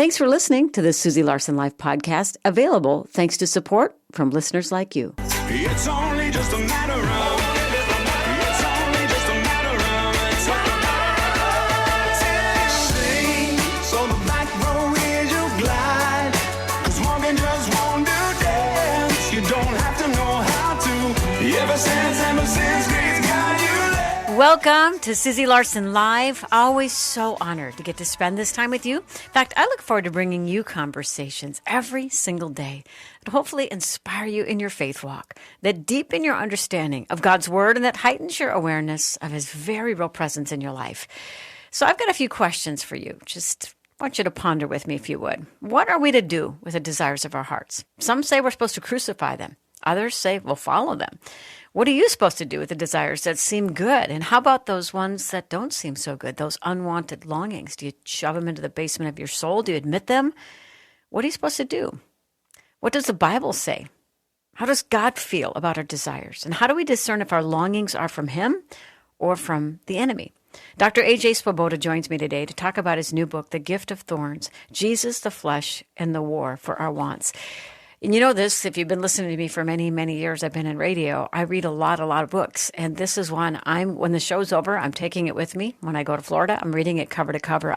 Thanks for listening to the Susie Larson Life podcast, available thanks to support from listeners like you. It's only just a matter of sing, so the back row is your glide. 'Cause walking just won't do dance. You don't have to know how to. Ever since grace got you there. Welcome to Susie Larson Live. Always so honored to get to spend this time with you. In fact, I look forward to bringing you conversations every single day that hopefully inspire you in your faith walk, that deepen your understanding of God's Word, and that heightens your awareness of His very real presence in your life. So I've got a few questions for you. Just want you to ponder with me if you would. What are we to do with the desires of our hearts? Some say we're supposed to crucify them. Others say we'll follow them. What are you supposed to do with the desires that seem good? And how about those ones that don't seem so good, those unwanted longings? Do you shove them into the basement of your soul? Do you admit them? What are you supposed to do? What does the Bible say? How does God feel about our desires? And how do we discern if our longings are from Him or from the enemy? Dr. A.J. Swoboda joins me today to talk about his new book, The Gift of Thorns, Jesus, the Flesh, and the War for Our Wants. And you know this, if you've been listening to me for many, many years, I've been in radio, I read a lot of books. And this is one when the show's over, I'm taking it with me. When I go to Florida, I'm reading it cover to cover.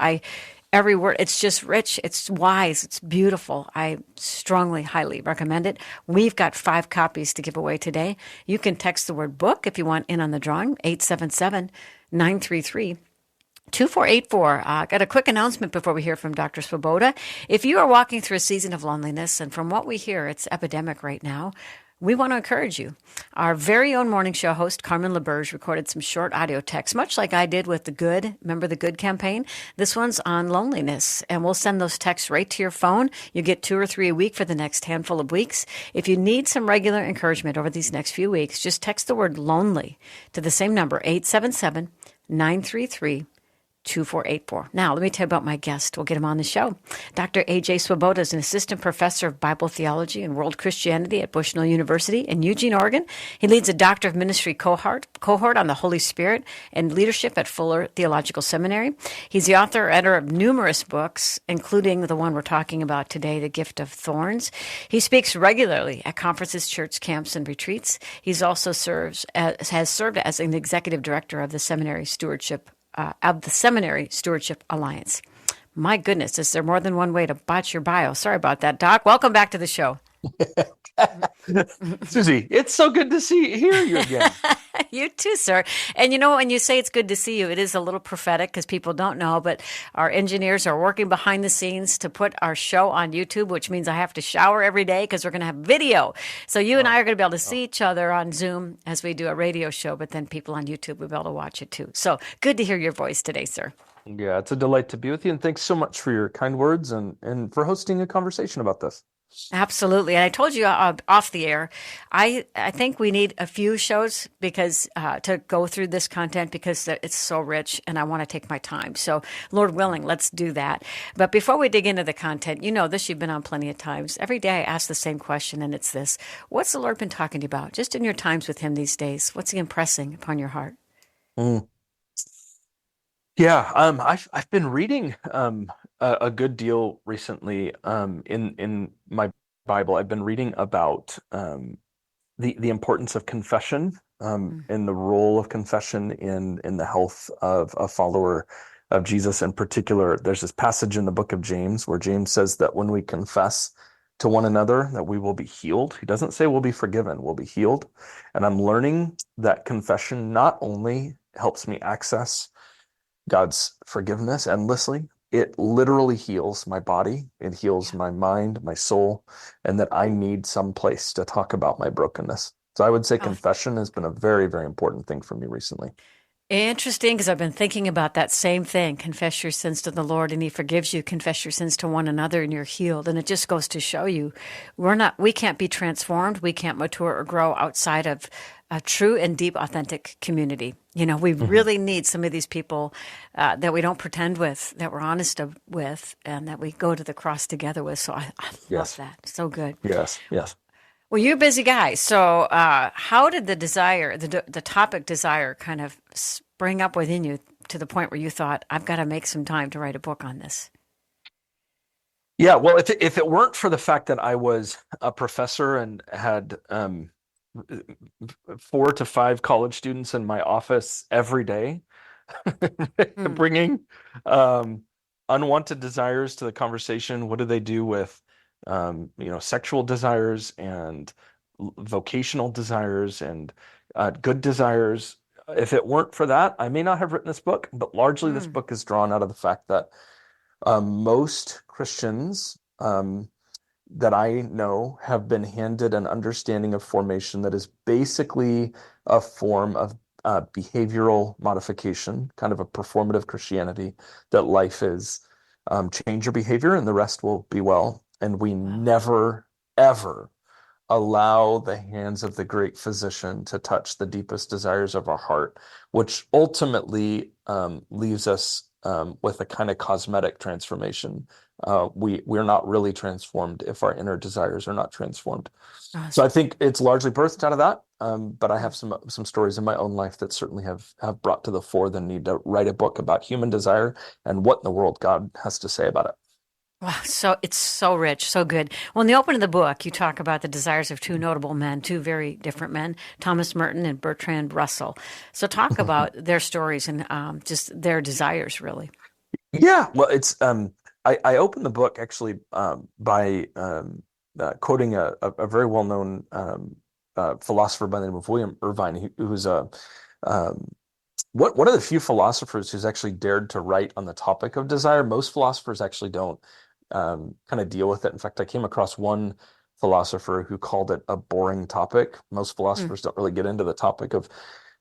Every word, it's just rich, it's wise, it's beautiful. I strongly, highly recommend it. We've got 5 copies to give away today. You can text the word book if you want in on the drawing, 877-933-2484. Got a quick announcement before we hear from Dr. Swoboda. If you are walking through a season of loneliness, and from what we hear, it's epidemic right now, we want to encourage you. Our very own morning show host, Carmen LeBurge, recorded some short audio texts, much like I did with the Good, remember the Good campaign? This one's on loneliness, and we'll send those texts right to your phone. You get 2 or 3 a week for the next handful of weeks. If you need some regular encouragement over these next few weeks, just text the word lonely to the same number, 877-933-2484. Now, let me tell you about my guest. We'll get him on the show. Dr. A.J. Swoboda is an assistant professor of Bible theology and world Christianity at Bushnell University in Eugene, Oregon. He leads a Doctor of Ministry cohort on the Holy Spirit and leadership at Fuller Theological Seminary. He's the author or editor of numerous books, including the one we're talking about today, The Gift of Thorns. He speaks regularly at conferences, church camps, and retreats. He's also has served as an executive director of the Seminary Stewardship Alliance. My goodness, is there more than one way to botch your bio? Sorry about that, Doc. Welcome back to the show. Susie, it's so good to hear you again. You too, sir. And you know, when you say it's good to see you, it is a little prophetic because people don't know, but our engineers are working behind the scenes to put our show on YouTube, which means I have to shower every day because we're going to have video. So you and I are going to be able to see each other on Zoom as we do a radio show, but then people on YouTube will be able to watch it too. So good to hear your voice today, sir. Yeah, it's a delight to be with you, and thanks so much for your kind words and for hosting a conversation about this. Absolutely. And I told you off the air, I think we need a few shows because to go through this content because it's so rich and I want to take my time. So Lord willing, let's do that. But before we dig into the content, you know this, you've been on plenty of times. Every day I ask the same question, and it's this: what's the Lord been talking to you about just in your times with Him these days? What's He impressing upon your heart? Yeah, I've been reading a good deal recently in my Bible. I've been reading about the importance of confession and the role of confession in the health of a follower of Jesus. In particular, there's this passage in the book of James where James says that when we confess to one another that we will be healed. He doesn't say we'll be forgiven, we'll be healed. And I'm learning that confession not only helps me access God's forgiveness endlessly, it literally heals my body, it heals my mind, my soul, and that I need some place to talk about my brokenness. So I would say confession has been a very, very important thing for me recently. Interesting, because I've been thinking about that same thing. Confess your sins to the Lord and He forgives you. Confess your sins to one another and you're healed. And it just goes to show you we can't be transformed. We can't mature or grow outside of a true and deep, authentic community. You know, we really need some of these people that we don't pretend with, that we're honest with, and that we go to the cross together with. So I love that. So good. Yes. Well, you're a busy guy. So how did the topic desire kind of spring up within you to the point where you thought, I've got to make some time to write a book on this? Yeah, well, if it weren't for the fact that I was a professor and had 4 to 5 college students in my office every day, Hmm. bringing um, unwanted desires to the conversation. What do they do with, sexual desires and vocational desires and good desires? If it weren't for that, I may not have written this book, but largely this Hmm. book is drawn out of the fact that most Christians that I know have been handed an understanding of formation that is basically a form of behavioral modification, kind of a performative Christianity, that life is change your behavior and the rest will be well. And we Wow. never, ever allow the hands of the great physician to touch the deepest desires of our heart, which ultimately leaves us with a kind of cosmetic transformation. We're not really transformed if our inner desires are not transformed. So I think it's largely birthed out of that. But I have some stories in my own life that certainly have brought to the fore the need to write a book about human desire and what in the world God has to say about it. Wow, so it's so rich, so good. Well, in the opening of the book, you talk about the desires of two notable men, two very different men, Thomas Merton and Bertrand Russell. So talk about their stories and just their desires, really. Yeah, well, it's I opened the book actually by quoting a very well-known philosopher by the name of William Irvine, who's a um, one of the few philosophers who's actually dared to write on the topic of desire. Most philosophers actually don't kind of deal with it. In fact, I came across one philosopher who called it a boring topic. Most Mm. philosophers don't really get into the topic of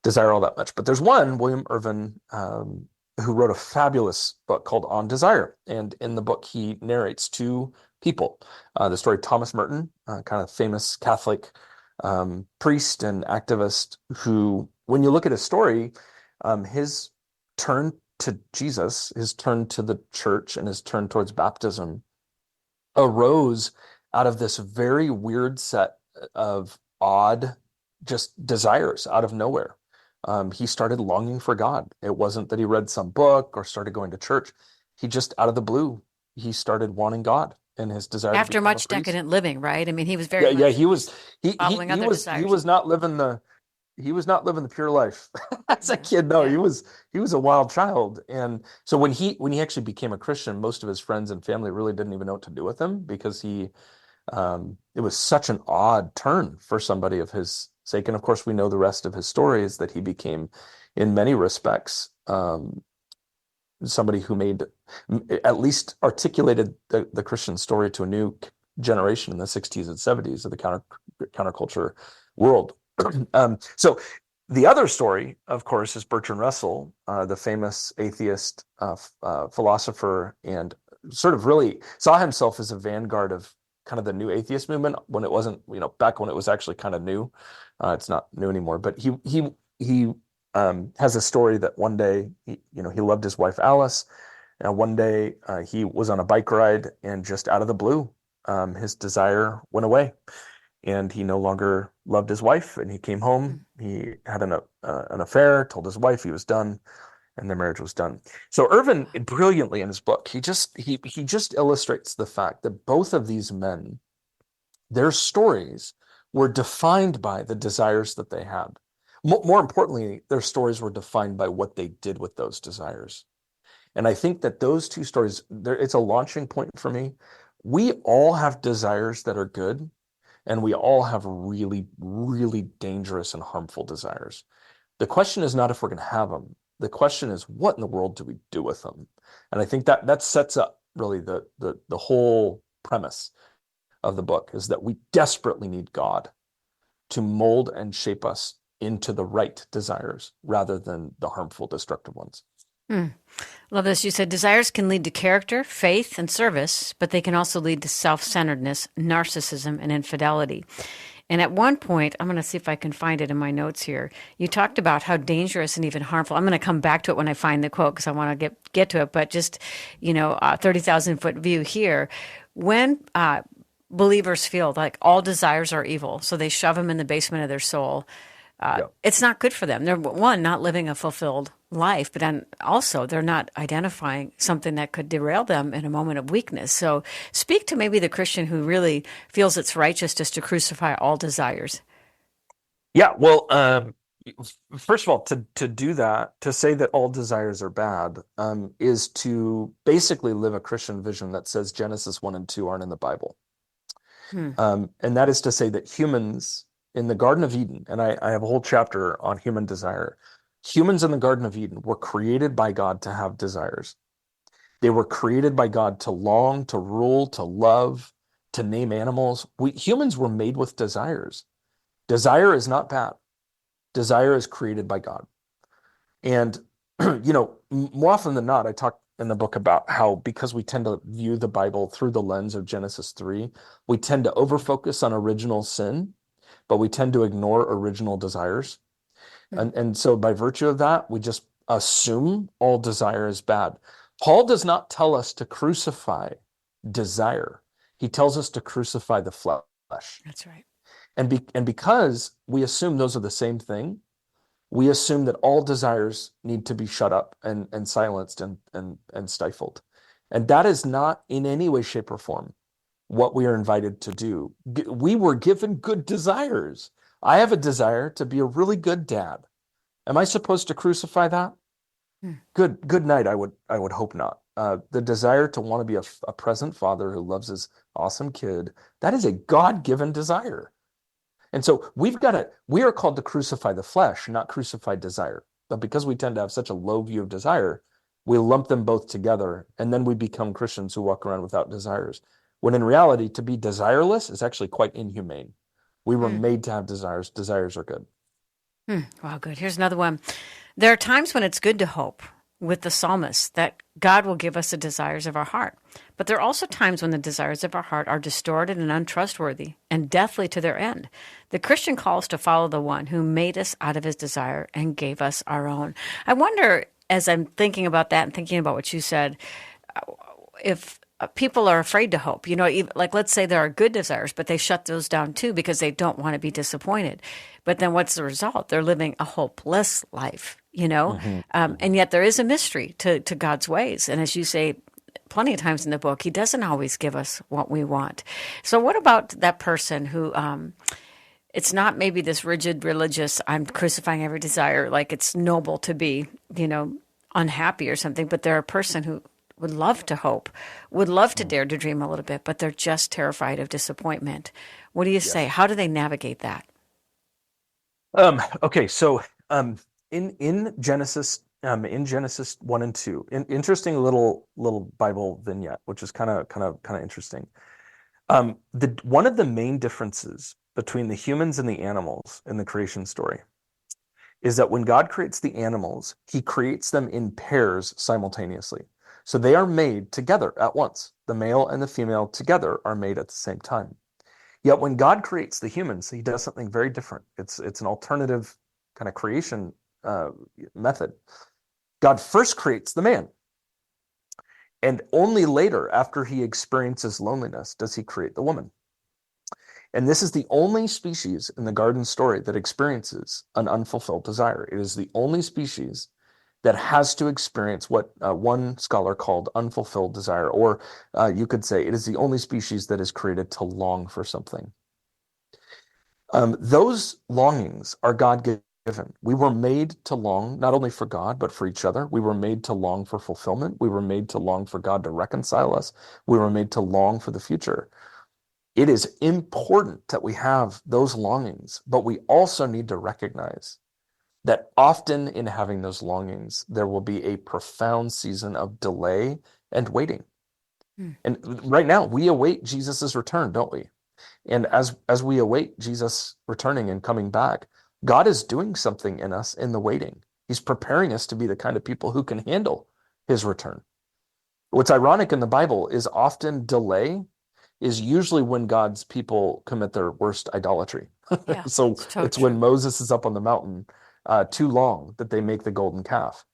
desire all that much. But there's one, William Irvin, who wrote a fabulous book called On Desire. And in the book, he narrates two people. The story of Thomas Merton, kind of famous Catholic priest and activist, who, when you look at his story, his turn to Jesus, his turn to the church, and his turn towards baptism arose out of this very weird set of odd just desires out of nowhere. He started longing for God. It wasn't that he read some book or started going to church. He just out of the blue, he started wanting God and his desire to After become a much priest. decadent living, right? I mean, he was very Yeah, yeah, much he was he he following he other was he desires. was not living the pure life as a Yeah, kid. No, yeah. he was a wild child. And so when he actually became a Christian, most of his friends and family really didn't even know what to do with him because it was such an odd turn for somebody of his sake. And of course, we know the rest of his story is that he became, in many respects, somebody who made at least articulated the Christian story to a new generation in the 60s and 70s of the counterculture world. So the other story, of course, is Bertrand Russell, the famous atheist philosopher, and sort of really saw himself as a vanguard of kind of the new atheist movement when it wasn't, back when it was actually kind of new. It's not new anymore, but he has a story that one day he loved his wife Alice, and one day he was on a bike ride and just out of the blue, his desire went away and he no longer loved his wife. And he came home. Mm. He had an affair, told his wife he was done, and their marriage was done. So Irvin, brilliantly in his book, he just illustrates the fact that both of these men, their stories were defined by the desires that they had. More importantly, their stories were defined by what they did with those desires. And I think that those two stories, it's a launching point for me. We all have desires that are good, and we all have really, really dangerous and harmful desires. The question is not if we're going to have them. The question is, what in the world do we do with them? And I think that sets up really the whole premise of the book is that we desperately need God to mold and shape us into the right desires rather than the harmful, destructive ones. Hmm. Love this. You said desires can lead to character, faith, and service, but they can also lead to self-centeredness, narcissism, and infidelity. And at one point, I'm going to see if I can find it in my notes here. You talked about how dangerous and even harmful. I'm going to come back to it when I find the quote because I want to get to it. But just 30,000 foot view here. When believers feel like all desires are evil, so they shove them in the basement of their soul. Yeah. It's not good for them. They're one, not living a fulfilled life, but then also they're not identifying something that could derail them in a moment of weakness. So speak to maybe the Christian who really feels it's righteous just to crucify all desires. Yeah, well, first of all, to do that, to say that all desires are bad, is to basically live a Christian vision that says Genesis 1 and 2 aren't in the Bible. Hmm. And that is to say that humans in the Garden of Eden, and I have a whole chapter on human desire. Humans in the Garden of Eden were created by God to have desires. They were created by God to long, to rule, to love, to name animals. Humans were made with desires. Desire is not bad. Desire is created by God. And, more often than not, I talk in the book about how because we tend to view the Bible through the lens of Genesis 3, we tend to overfocus on original sin, but we tend to ignore original desires. Hmm. And so by virtue of that, we just assume all desire is bad. Paul does not tell us to crucify desire. He tells us to crucify the flesh. That's right. And because we assume those are the same thing, we assume that all desires need to be shut up and silenced and stifled. And that is not in any way, shape, or form what we are invited to do. We were given good desires. I have a desire to be a really good dad. Am I supposed to crucify that? Hmm. Good night. I would hope not. The desire to want to be a present father who loves his awesome kid, that is a God-given desire. And so we are called to crucify the flesh, not crucify desire. But because we tend to have such a low view of desire, we lump them both together, and then we become Christians who walk around without desires. When in reality, to be desireless is actually quite inhumane. We were Hmm. made to have desires. Desires are good. Wow, good. Here's another one. There are times when it's good to hope with the psalmist that God will give us the desires of our heart. But there are also times when the desires of our heart are distorted and untrustworthy and deathly to their end. The Christian calls to follow the one who made us out of his desire and gave us our own. I wonder, as I'm thinking about that and thinking about what you said, if people are afraid to hope, like let's say there are good desires, but they shut those down too because they don't want to be disappointed. But then what's the result? They're living a hopeless life, and yet there is a mystery to God's ways. And as you say, plenty of times in the book, he doesn't always give us what we want. So what about that person who, it's not maybe this rigid religious, I'm crucifying every desire, like it's noble to be, unhappy or something, but they're a person who would love to hope, would love to dare to dream a little bit, but they're just terrified of disappointment. What do you say? How do they navigate that? Okay, so in Genesis 1 and 2, interesting little Bible vignette, which is kind of interesting. The one of the main differences between the humans and the animals in the creation story is that when God creates the animals, he creates them in pairs simultaneously. So they are made together at once. The male and the female together are made at the same time. Yet when God creates the humans, he does something very different. It's an alternative kind of creation method. God first creates the man. And only later, after he experiences loneliness, does he create the woman. And this is the only species in the garden story that experiences an unfulfilled desire. It is the only species that has to experience what one scholar called unfulfilled desire, or you could say it is the only species that is created to long for something. Those longings are God-given. We were made to long not only for God, but for each other. We were made to long for fulfillment. We were made to long for God to reconcile us. We were made to long for the future. It is important that we have those longings, but we also need to recognize that often in having those longings, there will be a profound season of delay and waiting. And right now, we await Jesus's return, don't we? And as we await Jesus returning and coming back, God is doing something in us in the waiting. He's preparing us to be the kind of people who can handle his return. What's ironic in the Bible is often delay is usually when God's people commit their worst idolatry. Yeah, So so it's true. when Moses is up on the mountain too long that they make the golden calf.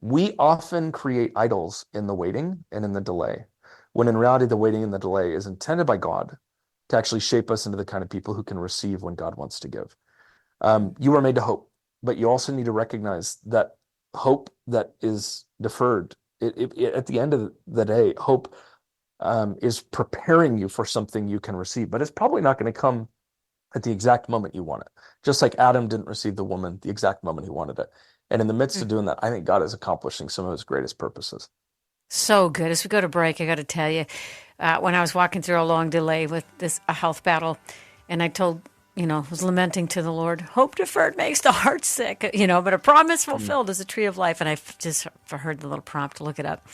We often create idols in the waiting and in the delay, when in reality, the waiting and the delay is intended by God to actually shape us into the kind of people who can receive when God wants to give. You are made to hope, but you also need to recognize that hope that is deferred, at the end of the day, hope is preparing you for something you can receive, but it's probably not going to come at the exact moment you want it. Just like Adam didn't receive the woman the exact moment he wanted it. And in the midst of doing that, I think God is accomplishing some of his greatest purposes. So good. As we go to break, I got to tell you, when I was walking through a long delay with a health battle, and I told, was lamenting to the Lord, hope deferred makes the heart sick, but a promise fulfilled is a tree of life. And I just heard the little prompt to look it up.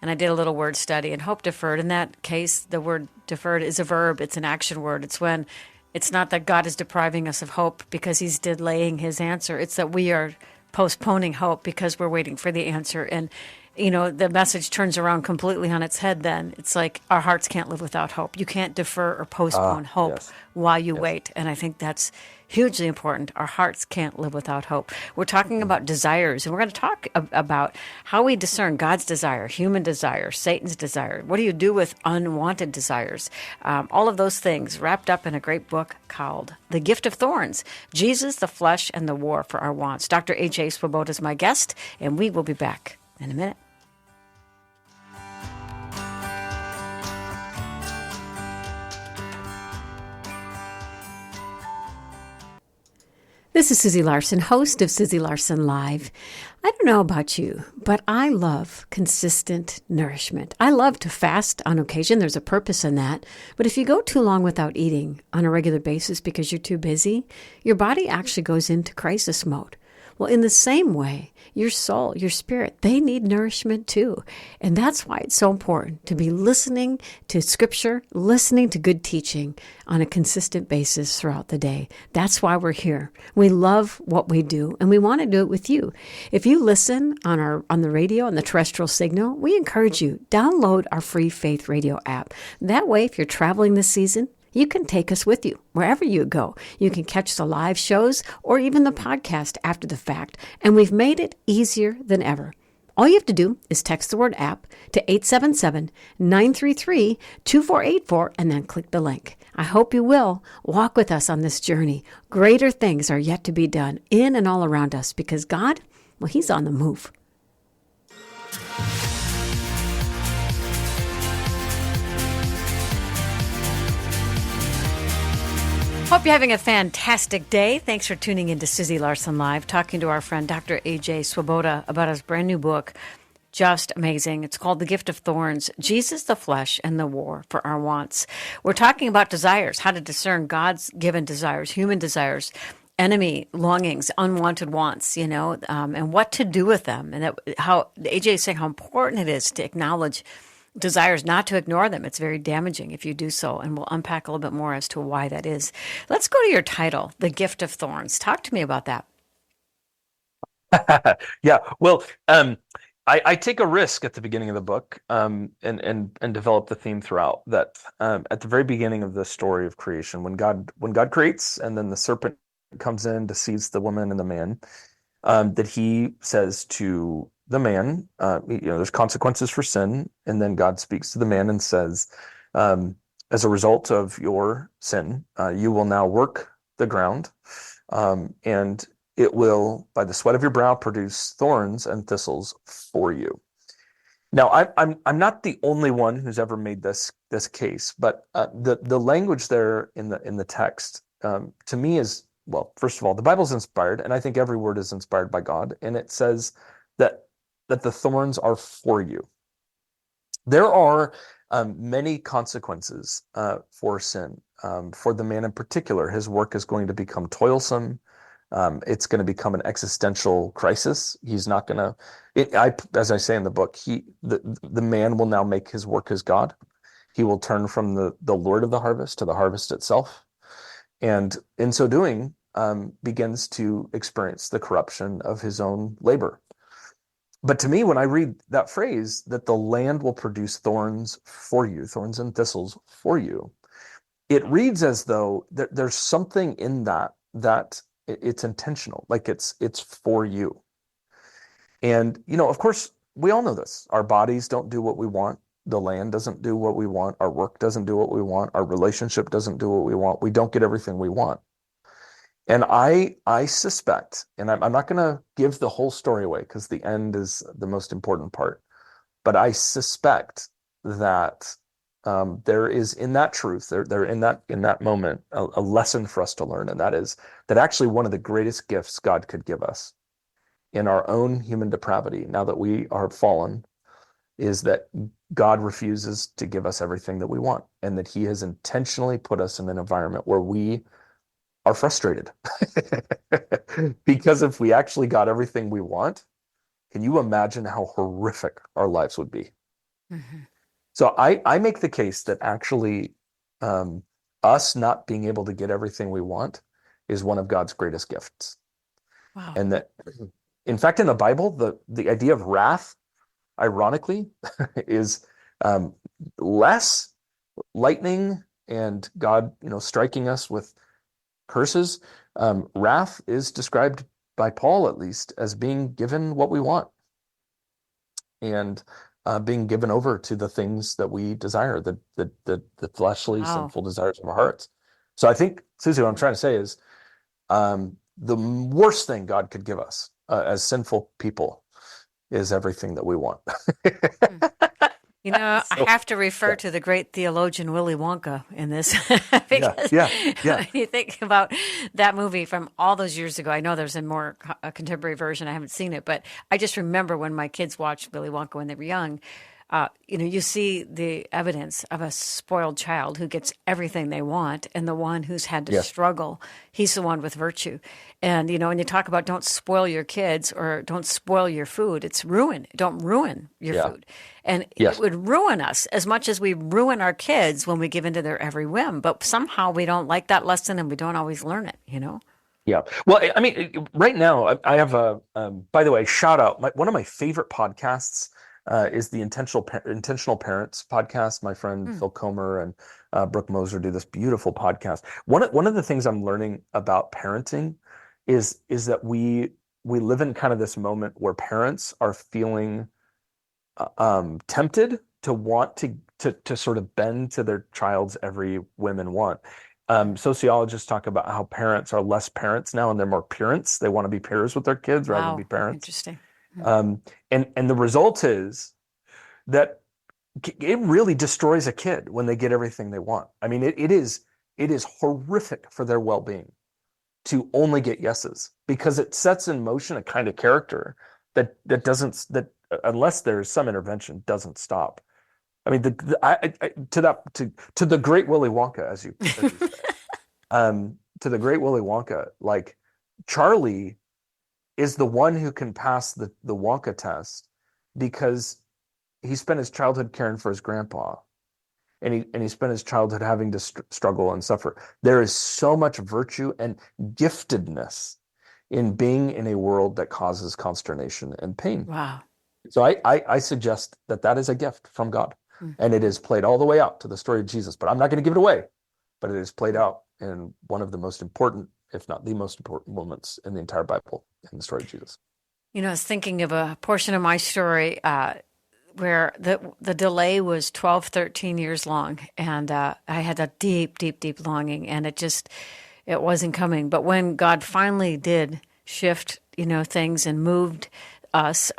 And I did a little word study, and hope deferred, in that case, the word deferred is a verb. It's an action word. It's when it's not that God is depriving us of hope because he's delaying his answer. It's that we are postponing hope because we're waiting for the answer. And the message turns around completely on its head then. It's like our hearts can't live without hope. You can't defer or postpone hope Yes. while you wait. And I think that's hugely important. Our hearts can't live without hope. We're talking about desires, and we're going to talk about how we discern God's desire, human desire, Satan's desire. What do you do with unwanted desires? All of those things wrapped up in a great book called The Gift of Thorns, Jesus, the Flesh, and the War for Our Wants. Dr. A.J. Swoboda is my guest, and we will be back in a minute. This is Susie Larson, host of Susie Larson Live. I don't know about you, but I love consistent nourishment. I love to fast on occasion. There's a purpose in that. But if you go too long without eating on a regular basis because you're too busy, your body actually goes into crisis mode. Well, in the same way, your soul, your spirit, they need nourishment too. And that's why it's so important to be listening to scripture, listening to good teaching on a consistent basis throughout the day. That's why we're here. We love what we do, and we want to do it with you. If you listen on the radio, on the terrestrial signal, we encourage you, download our free Faith Radio app. That way, if you're traveling this season, you can take us with you wherever you go. You can catch the live shows or even the podcast after the fact, and we've made it easier than ever. All you have to do is text the word app to 877-933-2484 and then click the link. I hope you will walk with us on this journey. Greater things are yet to be done in and all around us because God, well, he's on the move. Hope you're having a fantastic day. Thanks for tuning in to Susie Larson Live, talking to our friend Dr. A.J. Swoboda about his brand new book, just amazing. It's called The Gift of Thorns, Jesus, the Flesh, and the War for Our Wants. We're talking about desires, how to discern God's given desires, human desires, enemy longings, unwanted wants, and what to do with them. And how A.J. is saying how important it is to acknowledge desires, not to ignore them. It's very damaging if you do so, and we'll unpack a little bit more as to why that is. Let's go to your title, The Gift of Thorns. Talk to me about that. Yeah, well, I take a risk at the beginning of the book, and develop the theme throughout that. At the very beginning of the story of creation, when God creates, and then the serpent comes in, deceives the woman and the man, that he says to the man, there's consequences for sin, and then God speaks to the man and says, as a result of your sin, you will now work the ground, and it will, by the sweat of your brow, produce thorns and thistles for you. Now, I'm not the only one who's ever made this case, but the language there in the text, to me is, well, first of all, the Bible's inspired, and I think every word is inspired by God, and it says that the thorns are for you. There are many consequences for sin. For the man in particular, his work is going to become toilsome. It's going to become an existential crisis. He's not going to, as I say in the book, the man will now make his work his God. He will turn from the Lord of the harvest to the harvest itself. And in so doing, begins to experience the corruption of his own labor. But to me, when I read that phrase, that the land will produce thorns for you, thorns and thistles for you, it reads as though there's something in that it's intentional, like it's for you. And, of course, we all know this. Our bodies don't do what we want. The land doesn't do what we want. Our work doesn't do what we want. Our relationship doesn't do what we want. We don't get everything we want. And I suspect, and I'm not going to give the whole story away because the end is the most important part, but I suspect that there is in that truth, there in that moment, a lesson for us to learn, and that is that actually one of the greatest gifts God could give us in our own human depravity, now that we are fallen, is that God refuses to give us everything that we want, and that He has intentionally put us in an environment where we are frustrated. Because if we actually got everything we want, can you imagine how horrific our lives would be? Hmm. So I make the case that actually um, us not being able to get everything we want is one of God's greatest gifts. Wow. And that, in fact, in the Bible, the idea of wrath, ironically, is less lightning and God, striking us with curses. Wrath is described by Paul, at least, as being given what we want and being given over to the things that we desire, the fleshly, Wow. sinful desires of our hearts. So I think, Susie, what I'm trying to say is the worst thing God could give us as sinful people is everything that we want. Hmm. I So, have to refer yeah, to the great theologian Willy Wonka in this yeah, because yeah, yeah, when you think about that movie from all those years ago, I know there's a more contemporary version. I haven't seen it, but I just remember when my kids watched Willy Wonka when they were young. You see the evidence of a spoiled child who gets everything they want, and the one who's had to yes, struggle, he's the one with virtue. And, when you talk about don't spoil your kids or don't spoil your food, it's ruin. Don't ruin your yeah, food. And it yes. would ruin us as much as we ruin our kids when we give into their every whim. But somehow we don't like that lesson and we don't always learn it. Yeah. Well, I mean, right now I have by the way, shout out. One of my favorite podcasts is the Intentional Parents podcast. My friend Hmm. Phil Comer and Brooke Moser do this beautiful podcast. One of the things I'm learning about parenting is that we live in kind of this moment where parents are feeling tempted to want to sort of bend to their child's every whim and want. Sociologists talk about how parents are less parents now and they're more parents. They want to be peers with their kids rather than be Wow. parents. Interesting. Hmm. Um, and the result is that it really destroys a kid when they get everything they want. I mean, it is horrific for their well-being to only get yeses because it sets in motion a kind of character that doesn't that unless there's some intervention doesn't stop. I mean, to the great Willy Wonka, as you say, to the great Willy Wonka, like Charlie is the one who can pass the Wonka test because he spent his childhood caring for his grandpa, and he spent his childhood having to struggle and suffer. There is so much virtue and giftedness in being in a world that causes consternation and pain. Wow. So I suggest that is a gift from God, Hmm. and it is played all the way out to the story of Jesus. But I'm not going to give it away. But it is played out in one of the most important, if not the most important moments in the entire Bible, in the story of Jesus. I was thinking of a portion of my story where the delay was 12, 13 years long. And I had a deep, deep, deep longing, and it wasn't coming. But when God finally did shift, things and moved us,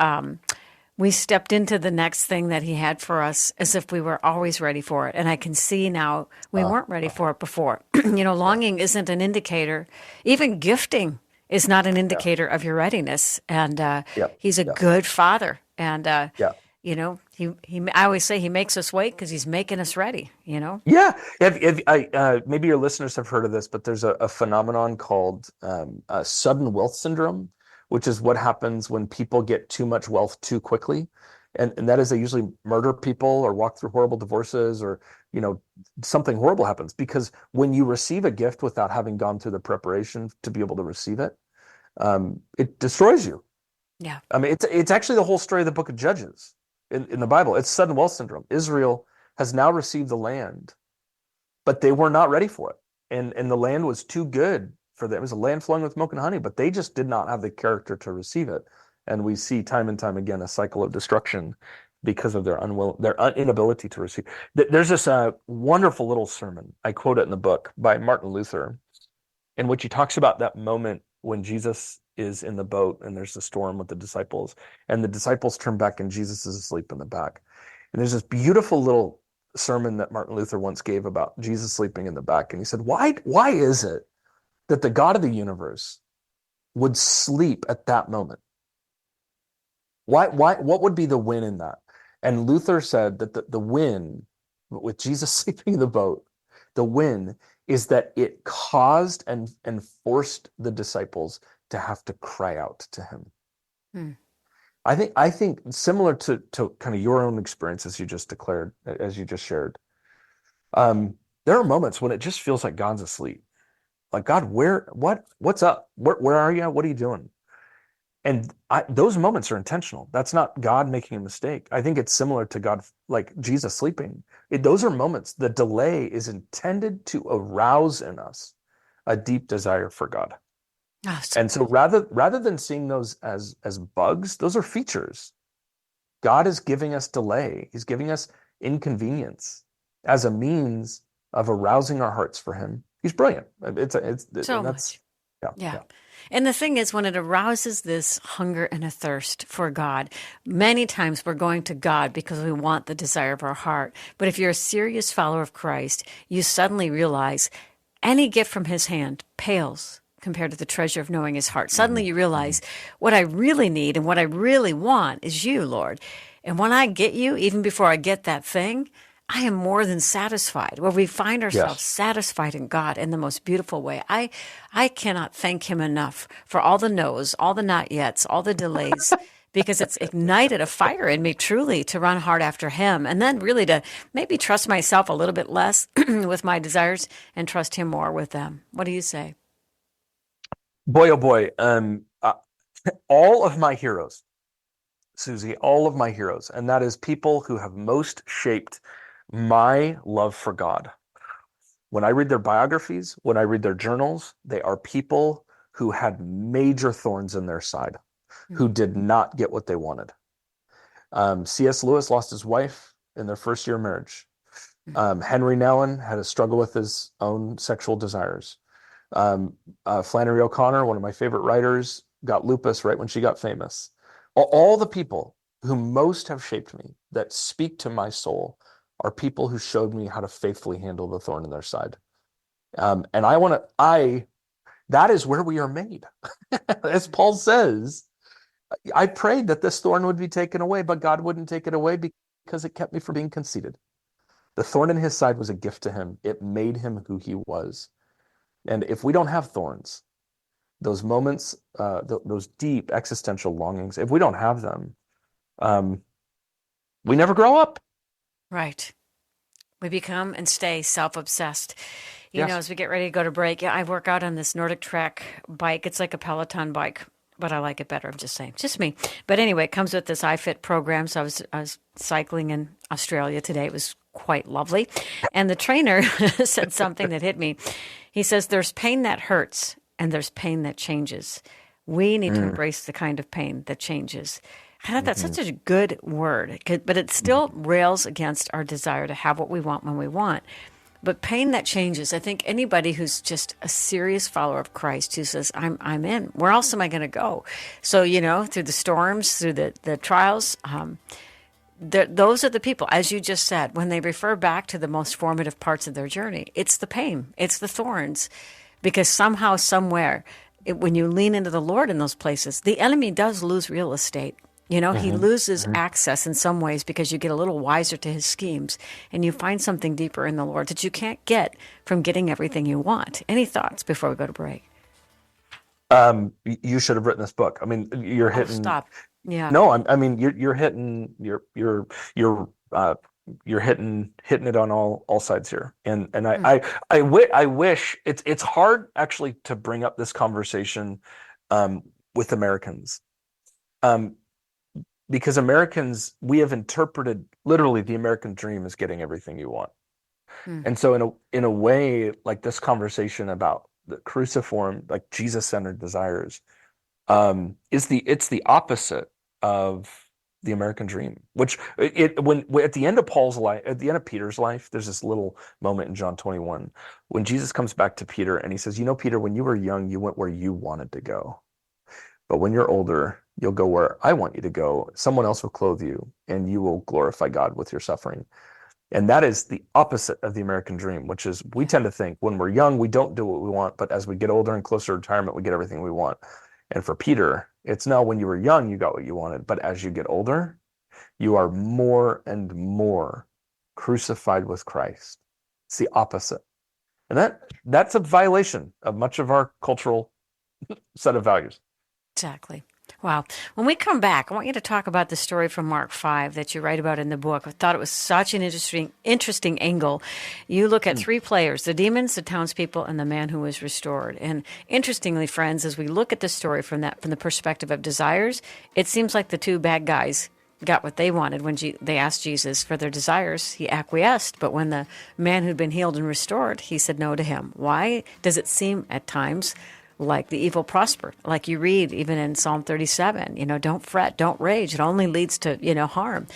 we stepped into the next thing that he had for us as if we were always ready for it. And I can see now we weren't ready for it before. Yeah, Longing isn't an indicator. Even gifting is not an yeah, indicator of your readiness. And yeah, he's a yeah, good father. And, yeah. I always say he makes us wait because he's making us ready. Yeah, maybe your listeners have heard of this, but there's a phenomenon called sudden wealth syndrome, which is what happens when people get too much wealth too quickly, and that is they usually murder people or walk through horrible divorces or something horrible happens because when you receive a gift without having gone through the preparation to be able to receive it, it destroys you. Yeah. I mean, it's actually the whole story of the book of Judges in the Bible. It's sudden wealth syndrome. Israel has now received the land, but they were not ready for it. And the land was too good for them. It was a land flowing with milk and honey, but they just did not have the character to receive it. And we see time and time again a cycle of destruction because of their inability to receive. There's this wonderful little sermon. I quote it in the book by Martin Luther. in which he talks about that moment when Jesus is in the boat and there's a storm with the disciples, and the disciples turn back and Jesus is asleep in the back. And there's this beautiful little sermon that Martin Luther once gave about Jesus sleeping in the back. And he said, why is it that the God of the universe would sleep at that moment? What would be the win in that? And Luther said that the win with Jesus sleeping in the boat, the win is that it caused and forced the disciples to have to cry out to him. Hmm. I think similar to kind of your own experience as you just declared, as you just shared. There are moments when it just feels like God's asleep. Like, God, what's up? Where are you? What are you doing? And those moments are intentional. That's not God making a mistake. I think it's similar to God, like Jesus sleeping. Those are moments. The delay is intended to arouse in us a deep desire for God. Oh, And so rather than seeing those as bugs, those are features. God is giving us delay. He's giving us inconvenience as a means of arousing our hearts for him. He's brilliant. so much. Yeah. And the thing is, when it arouses this hunger and a thirst for God, many times we're going to God because we want the desire of our heart. But if you're a serious follower of Christ, you suddenly realize any gift from his hand pales compared to the treasure of knowing his heart. Suddenly you realize what I really need and what I really want is you, Lord. And when I get you, even before I get that thing, I am more than satisfied. Where we find ourselves satisfied in God in the most beautiful way. I cannot thank him enough for all the no's, all the not yets, all the delays, because it's ignited a fire in me truly to run hard after him, and then really to maybe trust myself a little bit less with my desires and trust him more with them. What do you say? Boy, oh boy. All of my heroes, Susie, all of my heroes, and that is people who have most shaped my love for God. When I read their biographies, when I read their journals, they are people who had major thorns in their side, who did not get what they wanted. C.S. Lewis lost his wife in their first year of marriage. Henry Nouwen had a struggle with his own sexual desires. Flannery O'Connor, one of my favorite writers, got lupus right when she got famous. All the people who most have shaped me, that speak to my soul, are people who showed me how to faithfully handle the thorn in their side. And that is where we are made. As Paul says, I prayed that this thorn would be taken away, but God wouldn't take it away because it kept me from being conceited. The thorn in his side was a gift to him. It made him who he was. And if we don't have thorns, those moments, those deep existential longings, if we don't have them, we never grow up. Right. We become and stay self-obsessed. You Yes. know, as we get ready to go to break, I work out on this Nordic Trek bike. It's like a Peloton bike, but I like it better. I'm just saying, just me. But anyway, it comes with this iFit program. So I was cycling in Australia today. It was quite lovely. And the trainer said something that hit me. He says, there's pain that hurts and there's pain that changes. We need to embrace the kind of pain that changes. I thought that's such a good word, but it still rails against our desire to have what we want when we want. But pain that changes, I think anybody who's just a serious follower of Christ who says, I'm in, where else am I going to go? So, you know, through the storms, through the trials, those are the people, as you just said, when they refer back to the most formative parts of their journey, it's the pain, it's the thorns, because somehow, somewhere, when you lean into the Lord in those places, the enemy does lose real estate. You know, he loses access in some ways because you get a little wiser to his schemes and you find something deeper in the Lord that you can't get from getting everything you want. Any thoughts before we go to break? You should have written this book. I mean, you're hitting. Stop. Yeah. No, I mean, you're hitting. You're hitting it on all sides here. And I wish it's hard actually to bring up this conversation with Americans. Because Americans, we have interpreted literally the American dream as getting everything you want. And so in a way, like this conversation about the cruciform, like Jesus-centered desires, it's the opposite of the American dream, which when at the end of Paul's life, at the end of Peter's life, there's this little moment in John 21 when Jesus comes back to Peter and he says, you know, Peter, when you were young, you went where you wanted to go. But when you're older, you'll go where I want you to go. Someone else will clothe you and you will glorify God with your suffering. And that is the opposite of the American dream, which is we tend to think when we're young, we don't do what we want. But as we get older and closer to retirement, we get everything we want. And for Peter, it's no, when you were young, you got what you wanted. But as you get older, you are more and more crucified with Christ. It's the opposite. And that's a violation of much of our cultural set of values. Exactly. Wow. When we come back, I want you to talk about the story from Mark 5 that you write about in the book. I thought it was such an interesting angle. You look at three players, the demons, the townspeople, and the man who was restored. And interestingly, friends, as we look at the story from the perspective of desires, it seems like the two bad guys got what they wanted when they asked Jesus for their desires. He acquiesced, but when the man who'd been healed and restored, he said no to him. Why does it seem at times like the evil prosper? Like you read even in Psalm 37, don't fret, don't rage. It only leads to, harm.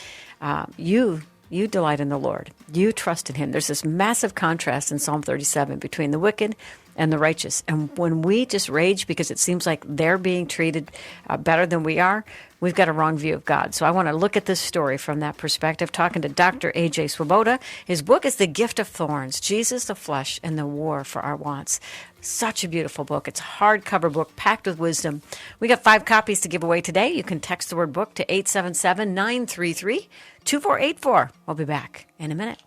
You delight in the Lord. You trust in him. There's this massive contrast in Psalm 37 between the wicked and the righteous. And when we just rage because it seems like they're being treated better than we are, we've got a wrong view of God. So I want to look at this story from that perspective, talking to Dr. A.J. Swoboda. His book is The Gift of Thorns, Jesus, the Flesh, and the War for Our Wants. Such a beautiful book. It's a hardcover book packed with wisdom. We got 5 copies to give away today. You can text the word book to 877-933-2484. We'll be back in a minute.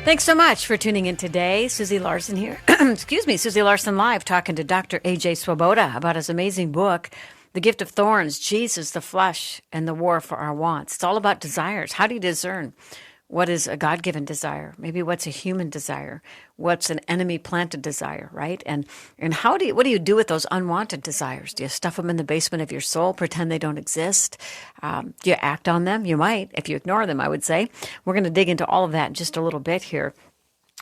Thanks so much for tuning in today. Susie Larson here. Excuse me, Susie Larson Live, talking to Dr. A.J. Swoboda about his amazing book, The Gift of Thorns, Jesus, the Flesh, and the War for Our Wants. It's all about desires. How do you discern what is a God-given desire? Maybe what's a human desire? What's an enemy-planted desire, right? And what do you do with those unwanted desires? Do you stuff them in the basement of your soul, pretend they don't exist? Do you act on them? You might, if you ignore them, I would say. We're going to dig into all of that in just a little bit here.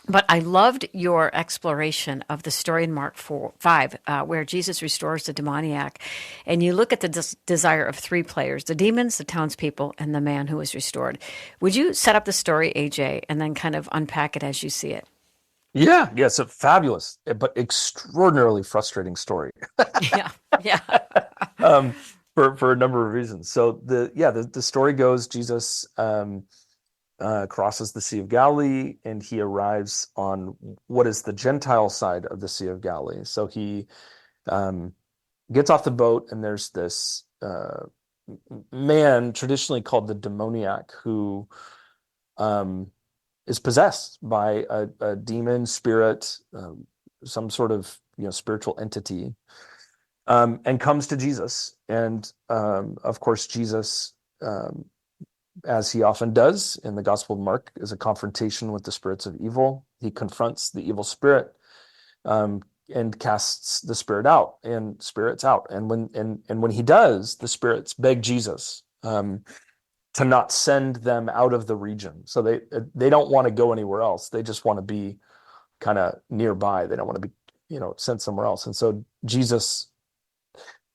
But I loved your exploration of the story in Mark 5, where Jesus restores the demoniac. And you look at the desire of 3 players, the demons, the townspeople, and the man who was restored. Would you set up the story, AJ, and then kind of unpack it as you see it? Yeah, it's a fabulous but extraordinarily frustrating story. Yeah. For a number of reasons. So the story goes, Jesus crosses the Sea of Galilee, and he arrives on what is the Gentile side of the Sea of Galilee. So he gets off the boat, and there's this man traditionally called the demoniac who is possessed by a demon spirit, some sort of spiritual entity, and comes to Jesus. And of course, Jesus, as he often does in the Gospel of Mark, is a confrontation with the spirits of evil. He confronts the evil spirit and casts the spirit out, and spirits out. And when he does, the spirits beg Jesus to not send them out of the region. So they don't want to go anywhere else. They just want to be kind of nearby. They don't want to be sent somewhere else. And so Jesus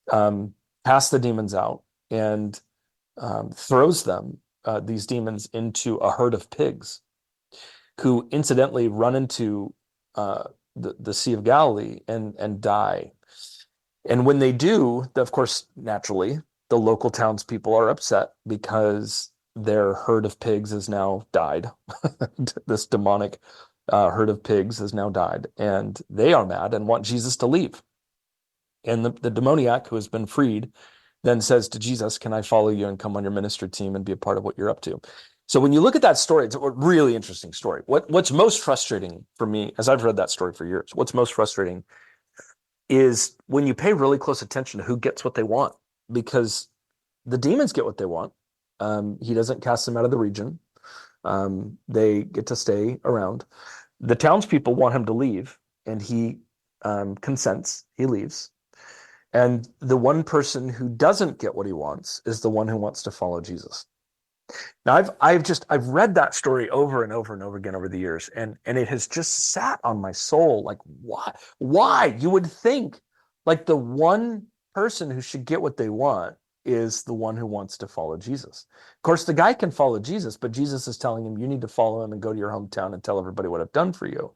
casts the demons out and throws them, these demons, into a herd of pigs, who incidentally run into the Sea of Galilee and die. And when they do, of course, naturally, the local townspeople are upset because their herd of pigs has now died. This demonic herd of pigs has now died, and they are mad and want Jesus to leave. And the demoniac, who has been freed, then says to Jesus, "Can I follow you and come on your ministry team and be a part of what you're up to?" So when you look at that story, it's a really interesting story. What's most frustrating for me, as I've read that story for years, what's most frustrating is when you pay really close attention to who gets what they want, because the demons get what they want. He doesn't cast them out of the region. They get to stay around. The townspeople want him to leave, and he consents. He leaves. And the one person who doesn't get what he wants is the one who wants to follow Jesus. Now I've read that story over and over and over again over the years, and it has just sat on my soul. Like, why? You would think like the one person who should get what they want is the one who wants to follow Jesus. Of course, the guy can follow Jesus, but Jesus is telling him, you need to follow him and go to your hometown and tell everybody what I've done for you.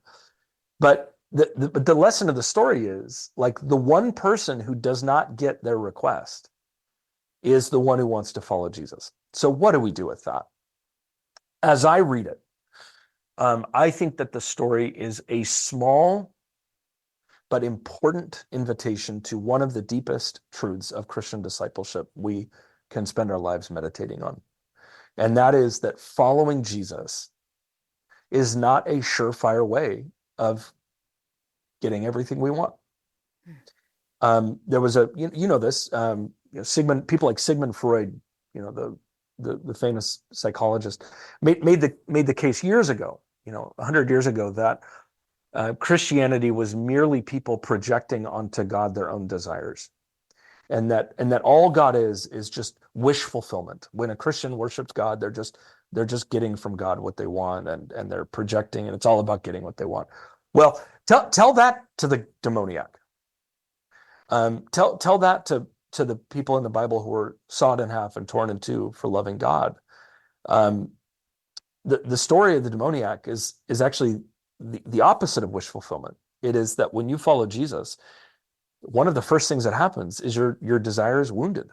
But the lesson of the story is like the one person who does not get their request is the one who wants to follow Jesus. So what do we do with that? As I read it, I think that the story is a small but important invitation to one of the deepest truths of Christian discipleship we can spend our lives meditating on. And that is that following Jesus is not a surefire way of getting everything we want. There was this, people like Sigmund Freud, the famous psychologist, made the case years ago, 100 years ago, that Christianity was merely people projecting onto God their own desires, and that all God is just wish fulfillment. When a Christian worships God, they're just getting from God what they want, and they're projecting, and it's all about getting what they want. Well, tell that to the demoniac. Tell that to the people in the Bible who were sawed in half and torn in two for loving God. The story of the demoniac is actually the opposite of wish fulfillment. It is that when you follow Jesus, one of the first things that happens is your desire is wounded,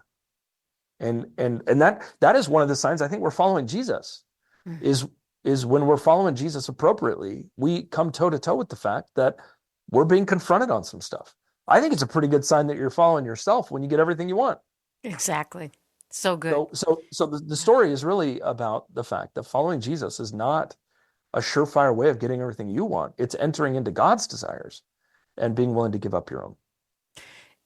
and that is one of the signs I think we're following Jesus. Is when we're following Jesus appropriately, we come toe to toe with the fact that we're being confronted on some stuff. I think it's a pretty good sign that you're following yourself when you get everything you want. Exactly. So good. So the story is really about the fact that following Jesus is not a surefire way of getting everything you want. It's entering into God's desires and being willing to give up your own.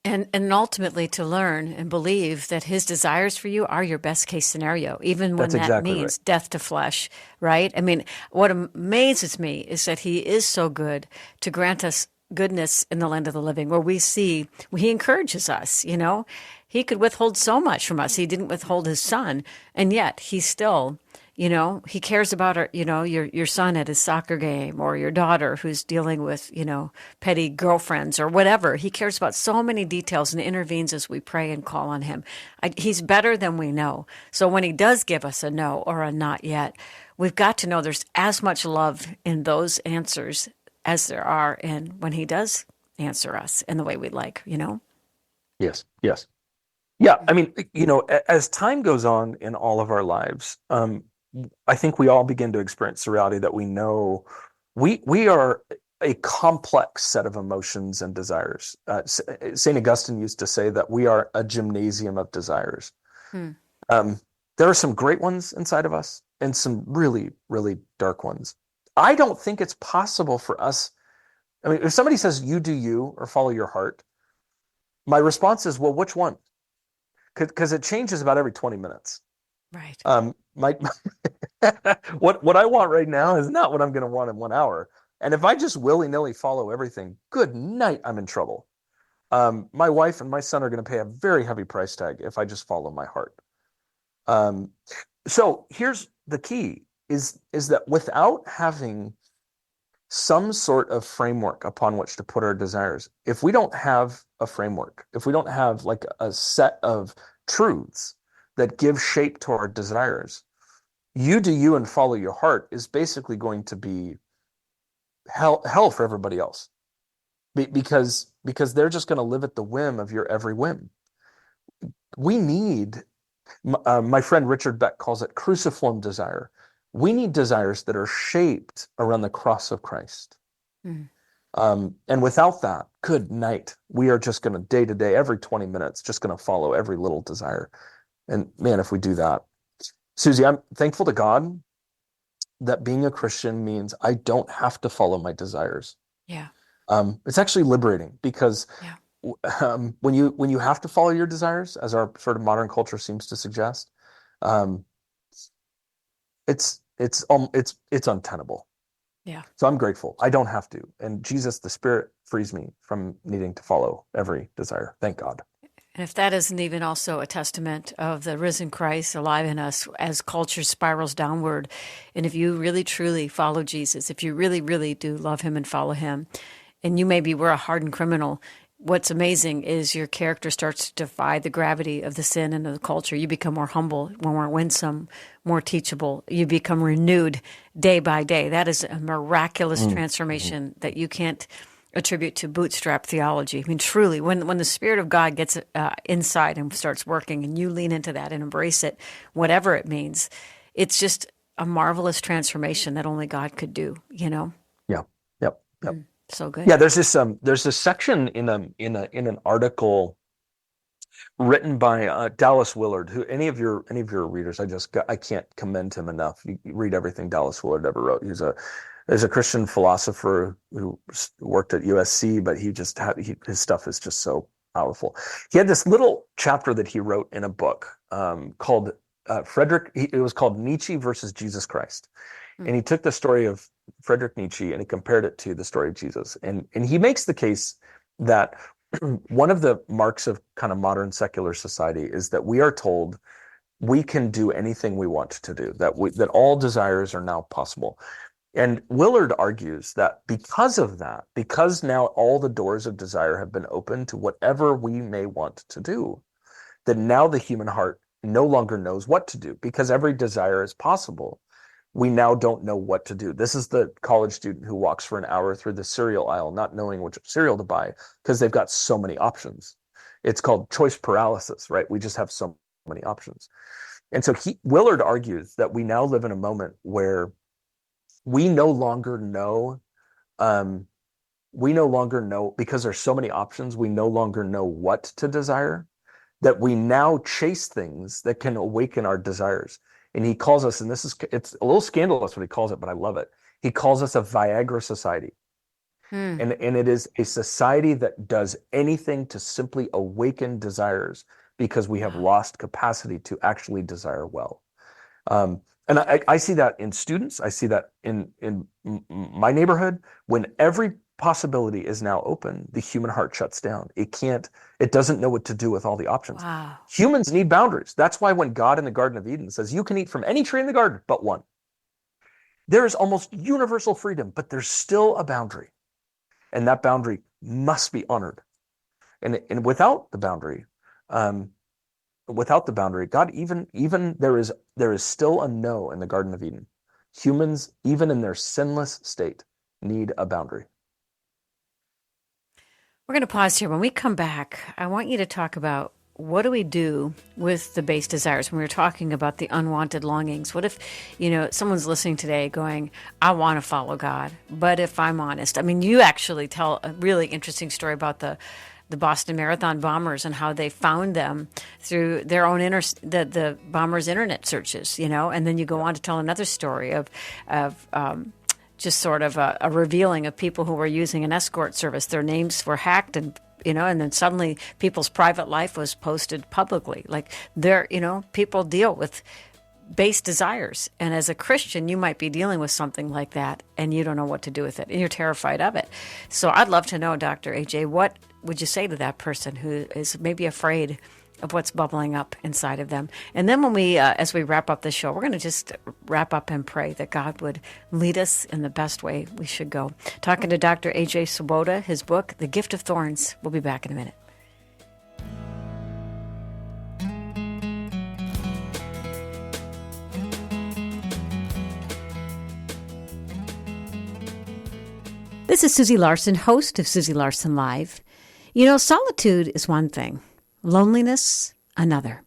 And ultimately to learn and believe that his desires for you are your best case scenario, even when That's that exactly means right. death to flesh, right? I mean, what amazes me is that he is so good to grant us goodness in the land of the living, where we see he encourages us. He could withhold so much from us. He didn't withhold his son, and yet he still, he cares about your son at his soccer game, or your daughter who's dealing with petty girlfriends or whatever. He cares about so many details and intervenes as we pray and call on him. He's better than we know. So when he does give us a no or a not yet, we've got to know there's as much love in those answers as there are in when he does answer us in the way we'd like, Yes. Yeah. I mean, as time goes on in all of our lives, I think we all begin to experience the reality that we know we are a complex set of emotions and desires. St. Augustine used to say that we are a gymnasium of desires. Hmm. There are some great ones inside of us and some really, really dark ones. I don't think it's possible for us. I mean, if somebody says you do you or follow your heart, my response is, well, which one? Because it changes about every 20 minutes. Right. My what I want right now is not what I'm going to want in 1 hour. And if I just willy-nilly follow everything, good night, I'm in trouble. My wife and my son are going to pay a very heavy price tag if I just follow my heart. So here's the key is that without having some sort of framework upon which to put our desires, if we don't have a framework, if we don't have like a set of truths that give shape to our desires, you do you and follow your heart is basically going to be hell for everybody else, because they're just going to live at the whim of your every whim. We need, my friend Richard Beck calls it cruciform desire. We need desires that are shaped around the cross of Christ. Mm. And without that, good night. We are just going to day to day, every 20 minutes, just going to follow every little desire. And man, if we do that, Susie, I'm thankful to God that being a Christian means I don't have to follow my desires. Yeah. It's actually liberating because Yeah. when you have to follow your desires, as our sort of modern culture seems to suggest, it's untenable. Yeah. So I'm grateful. I don't have to. And Jesus, the Spirit, frees me from needing to follow every desire. Thank God. And if that isn't even also a testament of the risen Christ alive in us as culture spirals downward, and if you really truly follow Jesus, if you really, really do love him and follow him, and you maybe were a hardened criminal, what's amazing is your character starts to defy the gravity of the sin and of the culture. You become more humble, more winsome, more teachable. You become renewed day by day. That is a miraculous transformation that you can't attribute to bootstrap theology. I mean, truly, when the Spirit of God gets inside and starts working, and you lean into that and embrace it, whatever it means, it's just a marvelous transformation that only God could do. You know? Yeah. Yep. Yep. So good. Yeah. There's this section in an article written by Dallas Willard, who any of your readers, I can't commend him enough. You read everything Dallas Willard ever wrote. He's a Christian philosopher who worked at USC, but his stuff is just so powerful. He had this little chapter that he wrote in a book called it was called Nietzsche versus Jesus Christ. And he took the story of Friedrich Nietzsche and he compared it to the story of Jesus. And he makes the case that one of the marks of kind of modern secular society is that we are told we can do anything we want to do, that all desires are now possible. And Willard argues that because of that, because now all the doors of desire have been opened to whatever we may want to do, that now the human heart no longer knows what to do because every desire is possible. We now don't know what to do. This is the college student who walks for an hour through the cereal aisle, not knowing which cereal to buy because they've got so many options. It's called choice paralysis, right? We just have so many options. And so Willard argues that we now live in a moment where we no longer know because there's so many options, we no longer know what to desire, that we now chase things that can awaken our desires. And he calls us, and it's a little scandalous what he calls it, but I love it. He calls us a Viagra society. And it is a society that does anything to simply awaken desires because we have lost capacity to actually desire well. And I see that in students. I see that in my neighborhood. When every possibility is now open, the human heart shuts down. It doesn't know what to do with all the options. Wow. Humans need boundaries. That's why when God in the Garden of Eden says, you can eat from any tree in the garden but one, there is almost universal freedom, but there's still a boundary. And that boundary must be honored. And without the boundary, God, even there is still a no in the Garden of Eden. Humans, even in their sinless state, need a boundary. We're going to pause here. When we come back, I want you to talk about what do we do with the base desires when we were talking about the unwanted longings. What if, someone's listening today going, I want to follow God, but if I'm honest, I mean, you actually tell a really interesting story about the Boston Marathon bombers and how they found them through their own the bombers' internet searches, and then you go on to tell another story of just sort of a revealing of people who were using an escort service. Their names were hacked and then suddenly people's private life was posted publicly. Like people deal with base desires. And as a Christian, you might be dealing with something like that and you don't know what to do with it and you're terrified of it. So I'd love to know, Dr. AJ, what would you say to that person who is maybe afraid of what's bubbling up inside of them? And then when as we wrap up the show, we're going to just wrap up and pray that God would lead us in the best way we should go. Talking to Dr. AJ Swoboda, his book, The Gift of Thorns. We'll be back in a minute. This is Susie Larson, host of Susie Larson Live. Solitude is one thing, loneliness another.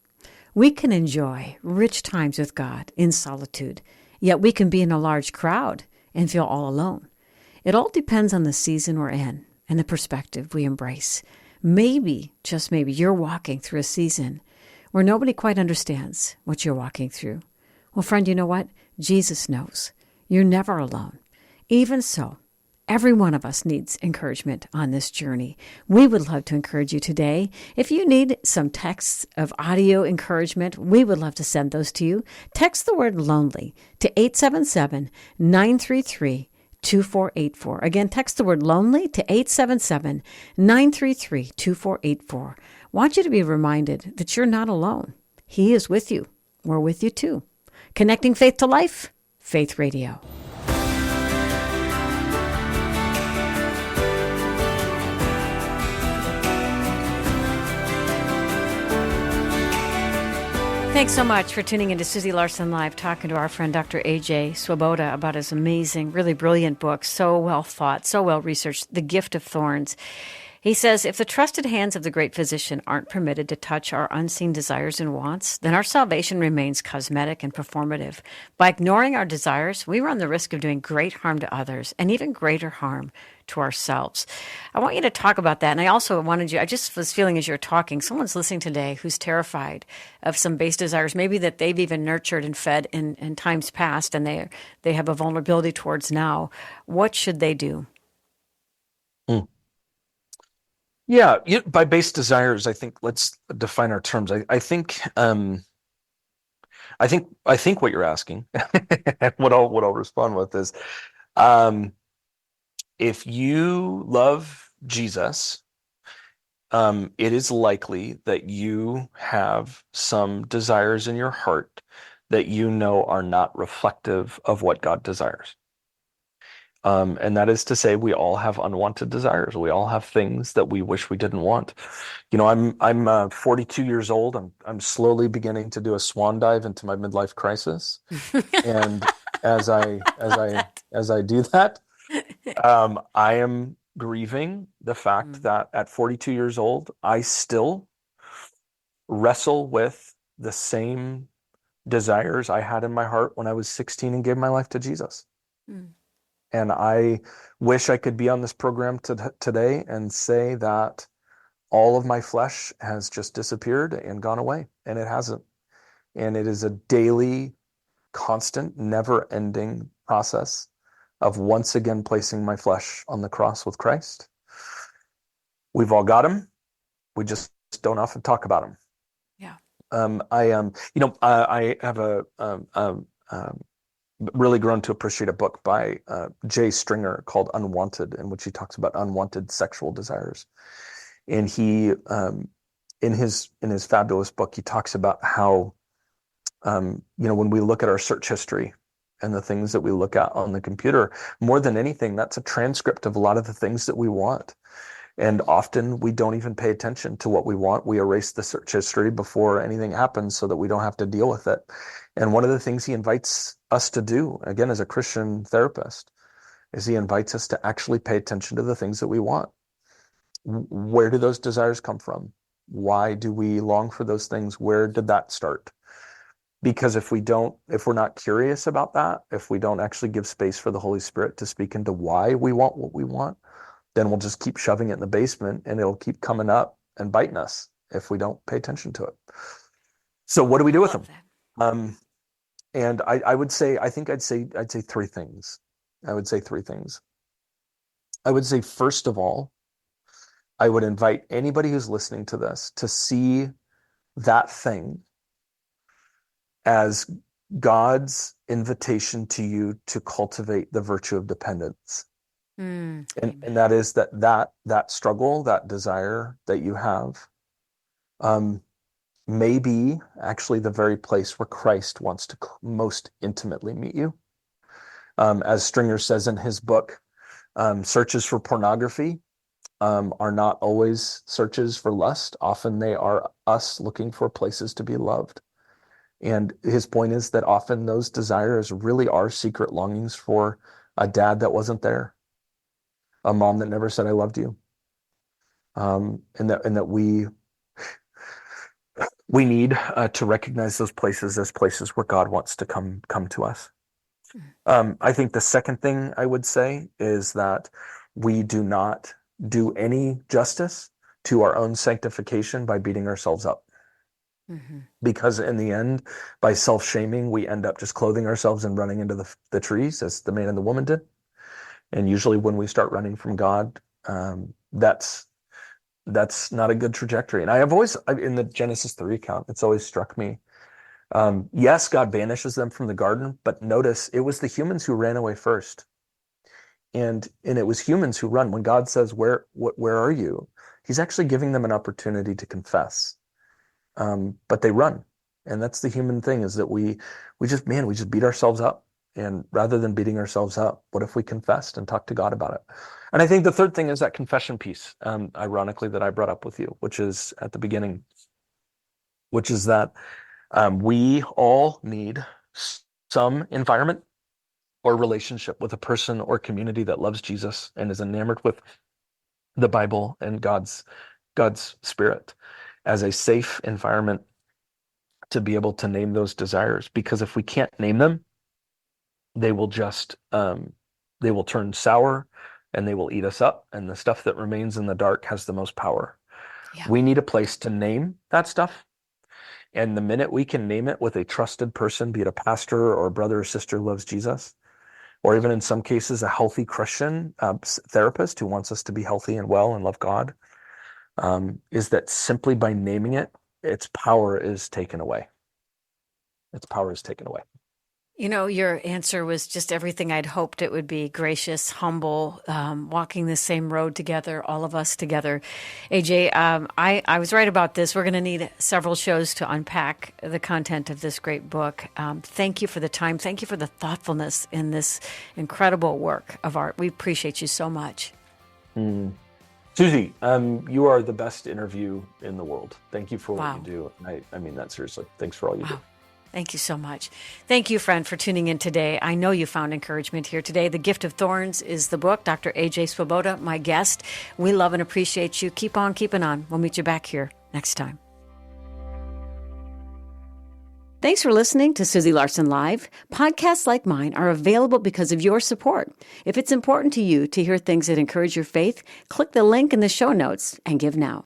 We can enjoy rich times with God in solitude, yet we can be in a large crowd and feel all alone. It all depends on the season we're in and the perspective we embrace. Maybe, just maybe, you're walking through a season where nobody quite understands what you're walking through. Well, friend, you know what? Jesus knows. You're never alone. Even so, every one of us needs encouragement on this journey. We would love to encourage you today. If you need some texts of audio encouragement, we would love to send those to you. Text the word lonely to 877-933-2727. 2484. Again, text the word lonely to 877 933 2484. Want you to be reminded that you're not alone. He is with you. We're with you too. Connecting faith to life, Faith Radio. Thanks so much for tuning into Susie Larson Live, talking to our friend Dr. A.J. Swoboda about his amazing, really brilliant book, so well thought, so well researched, The Gift of Thorns. He says, if the trusted hands of the great physician aren't permitted to touch our unseen desires and wants, then our salvation remains cosmetic and performative. By ignoring our desires, we run the risk of doing great harm to others and even greater harm to ourselves. I want you to talk about that. And I also I just was feeling as you're talking, someone's listening today who's terrified of some base desires, maybe that they've even nurtured and fed in times past and they have a vulnerability towards now. What should they do? Yeah, by base desires, I think let's define our terms. I think what you're asking, and what I'll respond with is, if you love Jesus, it is likely that you have some desires in your heart that you know are not reflective of what God desires. And that is to say, we all have unwanted desires. We all have things that we wish we didn't want. I'm 42 years old. I'm slowly beginning to do a swan dive into my midlife crisis. And as I do that, I am grieving the fact that at 42 years old, I still wrestle with the same desires I had in my heart when I was 16 and gave my life to Jesus. And I wish I could be on this program today and say that all of my flesh has just disappeared and gone away, and it hasn't. And it is a daily, constant, never-ending process of once again placing my flesh on the cross with Christ. We've all got him. We just don't often talk about him. Yeah. I have really grown to appreciate a book by Jay Stringer called Unwanted, in which he talks about unwanted sexual desires. And he, in his fabulous book, he talks about how, when we look at our search history and the things that we look at on the computer, more than anything, that's a transcript of a lot of the things that we want. And often we don't even pay attention to what we want. We erase the search history before anything happens so that we don't have to deal with it. And one of the things he invites us to do, again, as a Christian therapist, is he invites us to actually pay attention to the things that we want. Where do those desires come from? Why do we long for those things? Where did that start? Because if we're not curious about that, if we don't actually give space for the Holy Spirit to speak into why we want what we want, then we'll just keep shoving it in the basement and it'll keep coming up and biting us if we don't pay attention to it. So what do we do with them? And I'd say three things. I would say three things. I would say, first of all, I would invite anybody who's listening to this to see that thing as God's invitation to you to cultivate the virtue of dependence. And that is that struggle, that desire that you have, may be actually the very place where Christ wants to most intimately meet you. As Stringer says in his book, searches for pornography are not always searches for lust. Often they are us looking for places to be loved. And his point is that often those desires really are secret longings for a dad that wasn't there, a mom that never said, I loved you. And that we need to recognize those places as places where God wants to come to us. I think the second thing I would say is that we do not do any justice to our own sanctification by beating ourselves up. Because in the end, by self-shaming, we end up just clothing ourselves and running into the trees, as the man and the woman did. And usually when we start running from God, that's not a good trajectory. And in the Genesis 3 account, it's always struck me. Yes, God banishes them from the garden, but notice it was the humans who ran away first. And it was humans who run. When God says, where are you? He's actually giving them an opportunity to confess. But they run. And that's the human thing, is that we just beat ourselves up. And rather than beating ourselves up, what if we confessed and talked to God about it? And I think the third thing is that confession piece, ironically, that I brought up with you, which is at the beginning, which is that we all need some environment or relationship with a person or community that loves Jesus and is enamored with the Bible and God's Spirit as a safe environment to be able to name those desires. Because if we can't name them, they will just they will turn sour and they will eat us up. And the stuff that remains in the dark has the most power. Yeah. We need a place to name that stuff. And the minute we can name it with a trusted person, be it a pastor or a brother or sister who loves Jesus, or even in some cases, a healthy Christian therapist who wants us to be healthy and well and love God, is that simply by naming it, its power is taken away. Its power is taken away. You know, your answer was just everything I'd hoped it would be: gracious, humble, walking the same road together, all of us together. AJ, I was right about this. We're going to need several shows to unpack the content of this great book. Thank you for the time. Thank you for the thoughtfulness in this incredible work of art. We appreciate you so much. Susie, you are the best interview in the world. Thank you for what Wow. you do. I mean that seriously. Thanks for all you do. Thank you so much. Thank you, friend, for tuning in today. I know you found encouragement here today. The Gift of Thorns is the book. Dr. AJ Swoboda, my guest. We love and appreciate you. Keep on keeping on. We'll meet you back here next time. Thanks for listening to Susie Larson Live. Podcasts like mine are available because of your support. If it's important to you to hear things that encourage your faith, click the link in the show notes and give now.